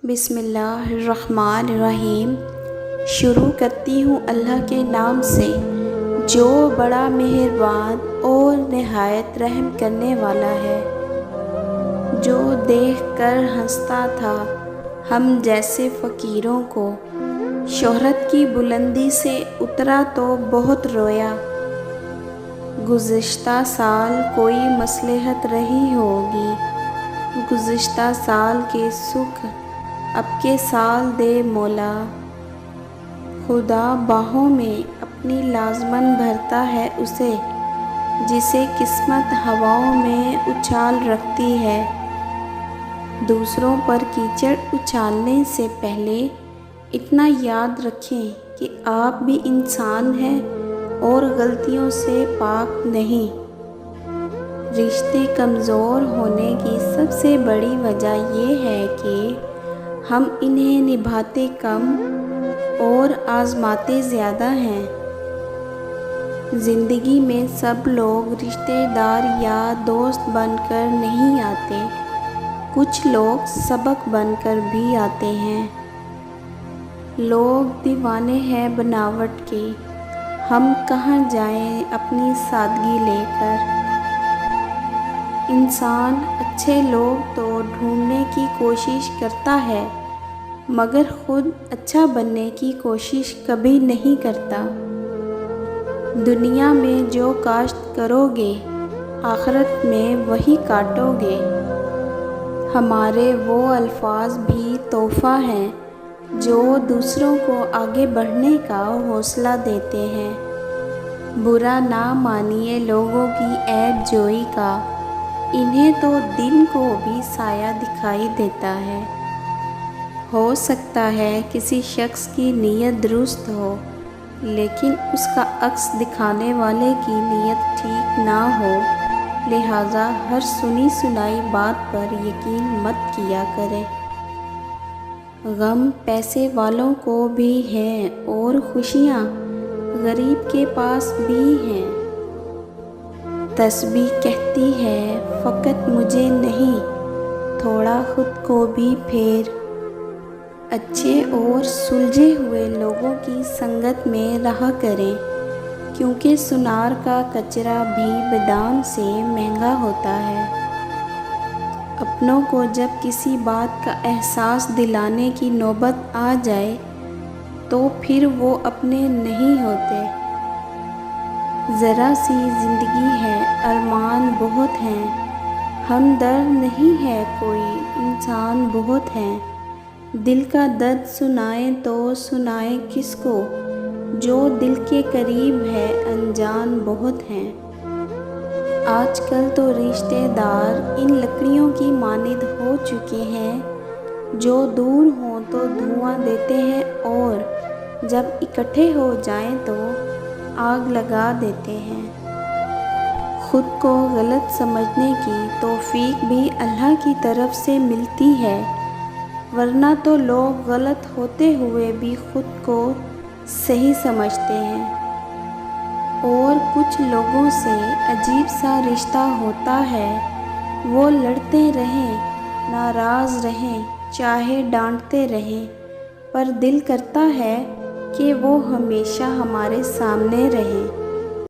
بسم اللہ الرحمن الرحیم۔ شروع کرتی ہوں اللہ کے نام سے جو بڑا مہربان اور نہایت رحم کرنے والا ہے۔ جو دیکھ کر ہنستا تھا ہم جیسے فقیروں کو، شہرت کی بلندی سے اترا تو بہت رویا۔ گزشتہ سال کوئی مصلحت رہی ہوگی، گزشتہ سال کے سکھ اب کے سال دے مولا۔ خدا باہوں میں اپنی لازمن بھرتا ہے اسے، جسے قسمت ہواؤں میں اچھال رکھتی ہے۔ دوسروں پر کیچڑ اچھالنے سے پہلے اتنا یاد رکھیں کہ آپ بھی انسان ہیں اور غلطیوں سے پاک نہیں۔ رشتے کمزور ہونے کی سب سے بڑی وجہ یہ ہے کہ ہم انہیں نبھاتے کم اور آزماتے زیادہ ہیں۔ زندگی میں سب لوگ رشتہ دار یا دوست بن کر نہیں آتے، کچھ لوگ سبق بن کر بھی آتے ہیں۔ لوگ دیوانے ہیں بناوٹ کے، ہم کہاں جائیں اپنی سادگی لے کر۔ انسان اچھے لوگ تو ڈھونڈنے کی کوشش کرتا ہے مگر خود اچھا بننے کی کوشش کبھی نہیں کرتا۔ دنیا میں جو کاشت کرو گے آخرت میں وہی کاٹو گے۔ ہمارے وہ الفاظ بھی تحفہ ہیں جو دوسروں کو آگے بڑھنے کا حوصلہ دیتے ہیں۔ برا نہ مانیے لوگوں کی عیب جوئی کا، انہیں تو دن کو بھی سایہ دکھائی دیتا ہے۔ ہو سکتا ہے کسی شخص کی نیت درست ہو لیکن اس کا عکس دکھانے والے کی نیت ٹھیک نہ ہو، لہٰذا ہر سنی سنائی بات پر یقین مت کیا کریں۔ غم پیسے والوں کو بھی ہیں اور خوشیاں غریب کے پاس بھی ہیں۔ تسبیح کہتی ہے فقط مجھے نہیں، تھوڑا خود کو بھی پھیر۔ اچھے اور سلجھے ہوئے لوگوں کی سنگت میں رہا کریں، کیونکہ سنار کا کچرا بھی بادام سے مہنگا ہوتا ہے۔ اپنوں کو جب کسی بات کا احساس دلانے کی نوبت آ جائے تو پھر وہ اپنے نہیں ہوتے۔ ذرا سی زندگی ہے، ارمان بہت ہیں، ہمدرد نہیں ہے کوئی، انسان بہت ہیں۔ دل کا درد سنائیں تو سنائیں کس کو، جو دل کے قریب ہے انجان بہت ہیں۔ آج کل تو رشتہ دار ان لکڑیوں کی مانند ہو چکے ہیں جو دور ہوں تو دھواں دیتے ہیں اور جب اکٹھے ہو جائیں تو آگ لگا دیتے ہیں۔ خود کو غلط سمجھنے کی توفیق بھی اللہ کی طرف سے ملتی ہے، ورنہ تو لوگ غلط ہوتے ہوئے بھی خود کو صحیح سمجھتے ہیں۔ اور کچھ لوگوں سے عجیب سا رشتہ ہوتا ہے، وہ لڑتے رہیں، ناراض رہیں، چاہے ڈانٹتے رہیں، پر دل کرتا ہے کہ وہ ہمیشہ ہمارے سامنے رہیں۔